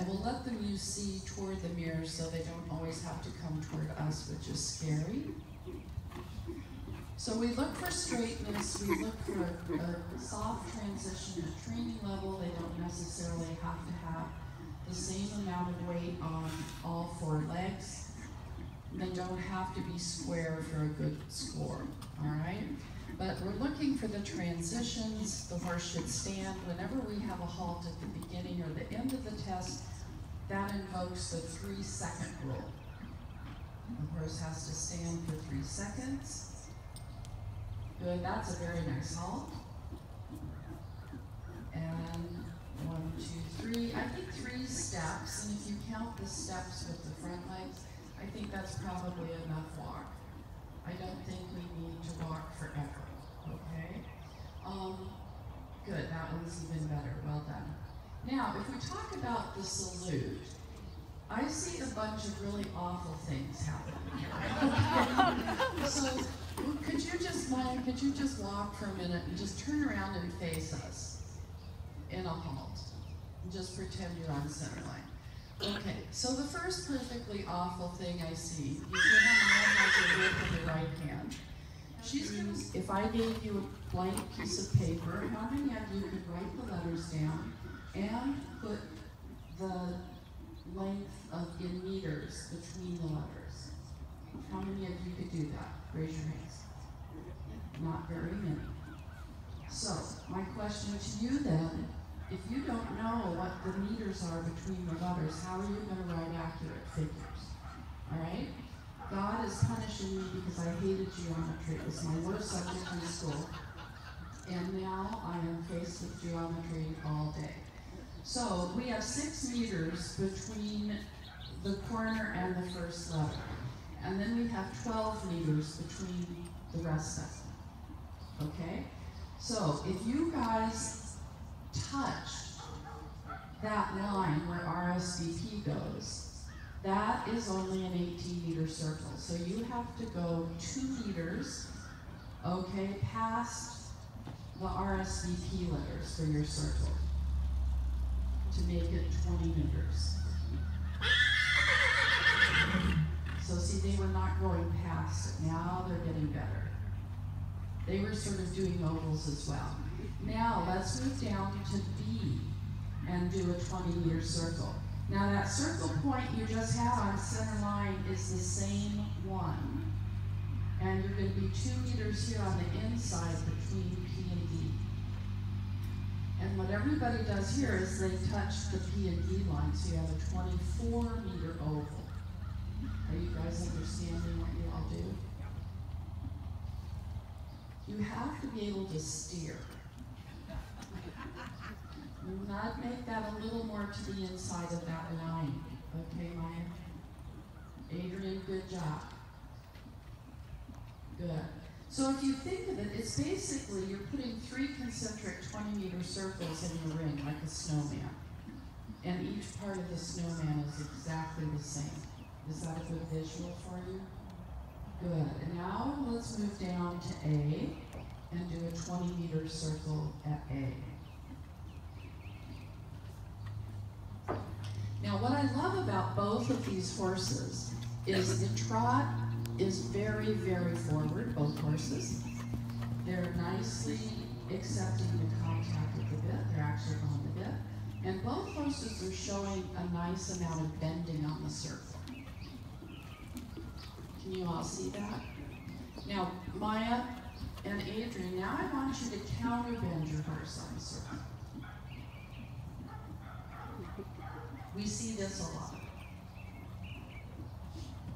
we'll let them use C toward the mirror so they don't always have to come toward us, which is scary. So we look for straightness, we look for a soft transition at training level. They don't necessarily have to have the same amount of weight on all four legs. They don't have to be square for a good score, all right? But we're looking for the transitions. The horse should stand. Whenever we have a halt at the beginning or the end of the test, that invokes the 3-second rule. The horse has to stand for 3 seconds. Good, that's a very nice halt. And 1, 2, 3. I think 3 steps, and if you count the steps with the front legs, I think that's probably enough walk. I don't think we need to walk forever, okay? Good, that one's even better, well done. Now, if we talk about the salute, I see a bunch of really awful things happening here. So, could you just, Maya, could you just walk for a minute and just turn around and face us in a halt? And just pretend you're on center line. Okay, so the first perfectly awful thing I see, you see how Maya has her whip in the right hand? She's gonna, if I gave you a blank piece of paper, how many of you could write the letters down and put the length in meters between the letters? How many of you could do that? Raise your hands. Not very many. So, my question to you then, if you don't know what the meters are between the letters, how are you going to write accurate figures? All right? God is punishing me because I hated geometry. It was my worst subject in school. And now I am faced with geometry all day. So we have 6 meters between the corner and the first letter. And then we have 12 meters between the rest of them. Okay? So if you guys touch that line where RSVP goes, that is only an 18-meter circle. So you have to go 2 meters, okay, past the RSVP letters for your circle to make it 20 meters. So see, they were not going past it. Now they're getting better. They were sort of doing ovals as well. Now let's move down to B and do a 20-meter circle. Now that circle point you just had on center line is the same one. And you're going to be 2 meters here on the inside between P and D. And what everybody does here is they touch the P and D line, so you have a 24-meter oval. Are you guys understanding what you all do? You have to be able to steer. Not make that a little more to the inside of that line. Okay, Maya? Adrian, good job. Good. So if you think of it, it's basically you're putting 3 concentric 20-meter circles in the ring like a snowman. And each part of the snowman is exactly the same. Is that a good visual for you? Good. And now let's move down to A and do a 20-meter circle at A. Now what I love about both of these horses is the trot is very, very forward, both horses. They're nicely accepting the contact of the bit. They're actually on the bit. And both horses are showing a nice amount of bending on the circle. Can you all see that? Now, Maya and Adrian, now I want you to counterbend your horse on the circle. We see this a lot.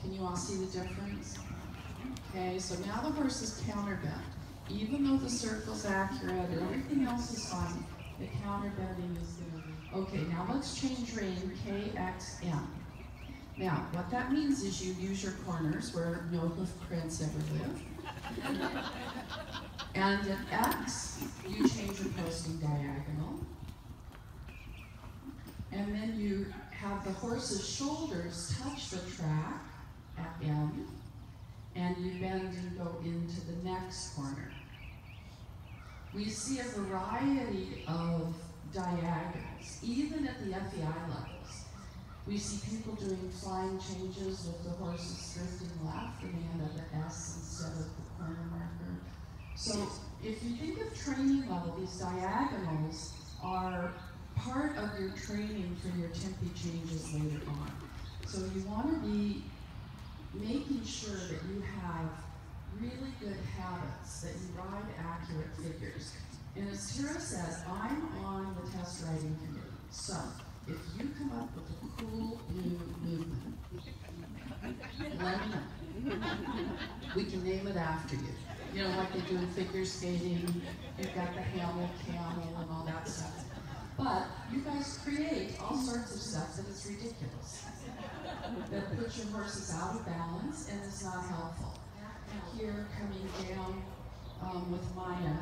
Can you all see the difference? Okay, so now the horse is counterbent. Even though the circle's accurate and everything else is fine, the counterbending is going to be. Okay, now let's change rein, KXM. Now, what that means is you use your corners where no hoof prints ever live. And at X, you change your posting diagonal. And then you have the horse's shoulders touch the track at M, and you bend and go into the next corner. We see a variety of diagonals, even at the FEI levels. We see people doing flying changes with the horses drifting left and they end up at S instead of the corner marker. So if you think of training level, these diagonals are part of your training for your tempi changes later on. So you want to be making sure that you have really good habits, that you ride accurate figures. And as Tara says, I'm on the test riding committee. So if you come up with a cool new movement, let me know. We can name it after you. You know, like they do in figure skating, you've got the camel and all that stuff. But you guys create all sorts of stuff that is ridiculous, that puts your horses out of balance and is not helpful. Here, coming down with Maya,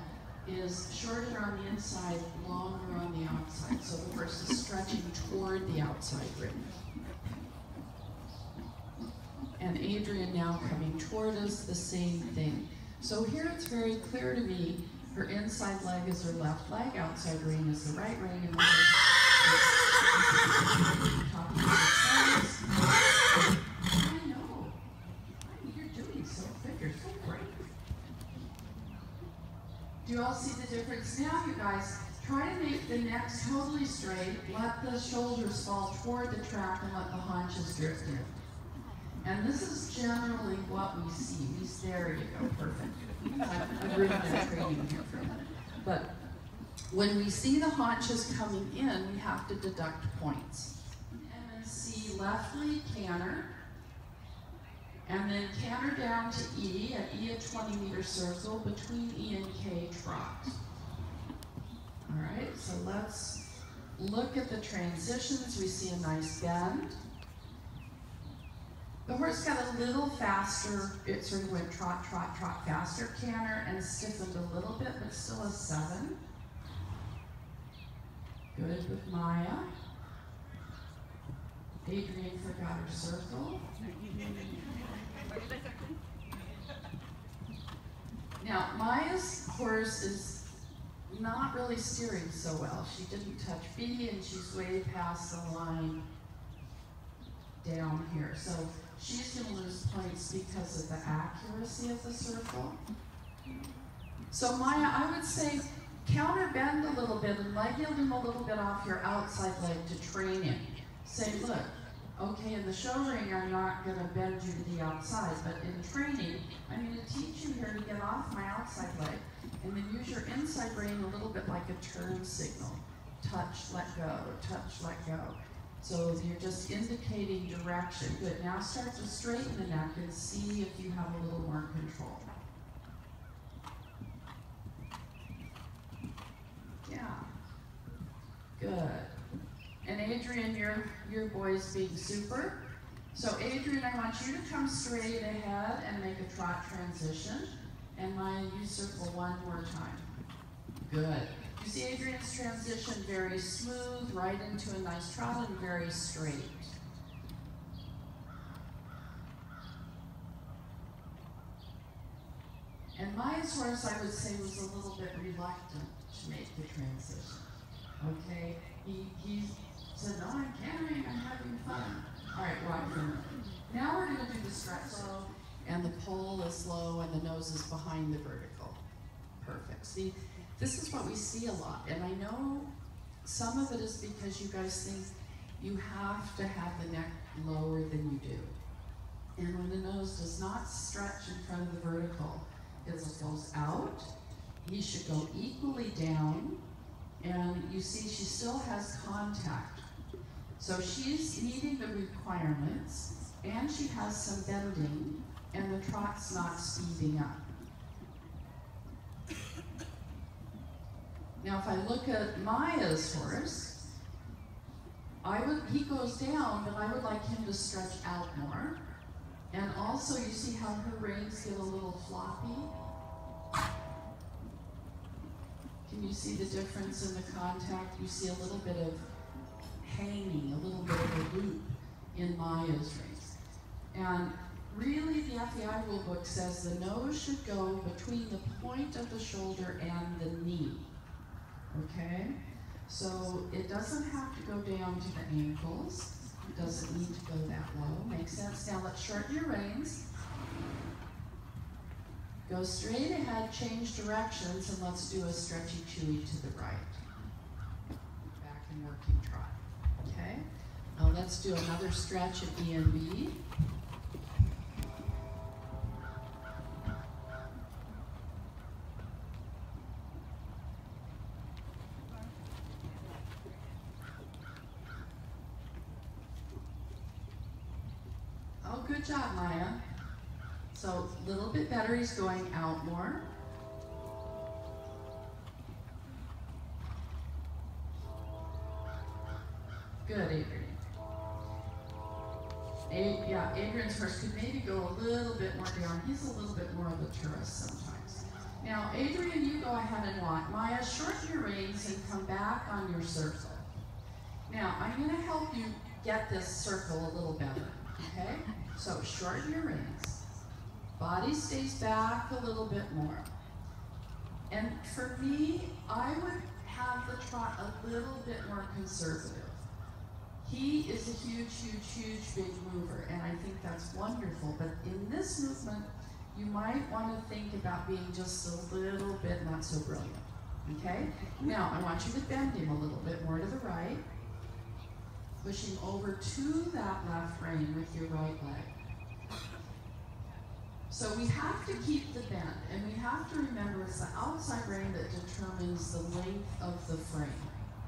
is shorter on the inside, longer on the outside. So the horse is stretching toward the outside rim. And Adrian now coming toward us, the same thing. So here it's very clear to me, her inside leg is her left leg, outside rein is the right rein, and the I know. You're doing so figures, so great. Do you all see the difference? Now, you guys, try to make the neck totally straight, let the shoulders fall toward the track, and let the haunches drift in. And this is generally what we see. There you go, perfect. I've really been training here for a minute. But when we see the haunches coming in, we have to deduct points. And then see left lead canter, and then canter down to E, at E a 20-meter circle, between E and K trot. All right, so let's look at the transitions. We see a nice bend. The horse got a little faster. It sort of went trot, trot, trot faster, canter, and stiffened a little bit, but still a 7. Good with Maya. Adrian forgot her circle. Now, Maya's horse is not really steering so well. She didn't touch B, and she's way past the line down here. So she's going to lose points because of the accuracy of the circle. So Maya, I would say counter bend a little bit and leg yield him a little bit off your outside leg to train him. Say, look, okay, in the show ring I'm not going to bend you to the outside, but in training, I'm going to teach you here to get off my outside leg and then use your inside rein a little bit like a turn signal. Touch, let go, touch, let go. So you're just indicating direction. Good, now start to straighten the neck and see if you have a little more control. Yeah, good. And Adrian, your boy's being super. So Adrian, I want you to come straight ahead and make a trot transition. And Maya, you circle one more time. Good. You see Adrian's transition very smooth, right into a nice trot and very straight. And Maya's horse, I would say, was a little bit reluctant to make the transition. Okay? He said, no, I'm cantering, I'm having fun. All right, walk him. Now we're going to do the stretch slow, and the pole is low, and the nose is behind the vertical. Perfect. See, this is what we see a lot, and I know some of it is because you guys think you have to have the neck lower than you do. And when the nose does not stretch in front of the vertical, it goes out. He should go equally down, and you see she still has contact. So she's meeting the requirements, and she has some bending, and the trot's not speeding up. Now, if I look at Maya's horse, he goes down, but I would like him to stretch out more. And also, you see how her reins get a little floppy? Can you see the difference in the contact? You see a little bit of hanging, a little bit of a loop in Maya's reins. And really, the FEI rule book says the nose should go between the point of the shoulder and the knee. Okay? So it doesn't have to go down to the ankles. Doesn't need to go that low. Makes sense? Now let's shorten your reins. Go straight ahead, change directions, and let's do a stretchy chewy to the right. Back in working trot. Okay? Now let's do another stretch at E and B. Oh, good job, Maya. So a little bit better, he's going out more. Good, Adrian. Yeah, Adrian's horse could maybe go a little bit more down. He's a little bit more of a tourist sometimes. Now, Adrian, you go ahead and walk. Maya, shorten your reins and come back on your circle. Now, I'm going to help you get this circle a little better, okay? So shorten your reins. Body stays back a little bit more. And for me, I would have the trot a little bit more conservative. He is a huge, huge, huge big mover, and I think that's wonderful. But in this movement, you might want to think about being just a little bit not so brilliant, okay? Now, I want you to bend him a little bit more to the right, pushing over to that left rein with your right leg. So we have to keep the bend, and we have to remember it's the outside rein that determines the length of the frame,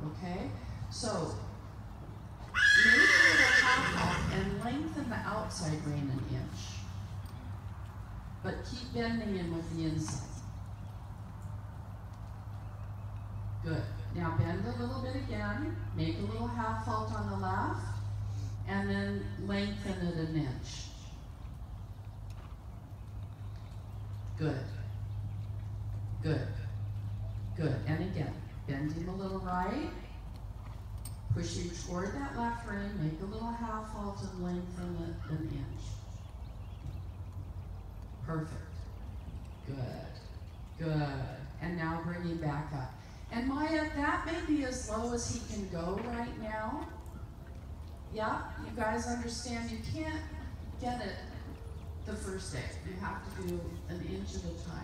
okay? So, make a little top up and lengthen the outside rein an inch. But keep bending in with the inside. Good. Now bend a little bit again, make a little half halt on the left, and then lengthen it an inch. Good. Good. Good. And again, bend him a little right, push him toward that left rein, make a little half halt and lengthen it an inch. Perfect. Good. Good. And now bring him back up. And Maya, that may be as low as he can go right now. Yeah, you guys understand you can't get it the first day. You have to do an inch at a time.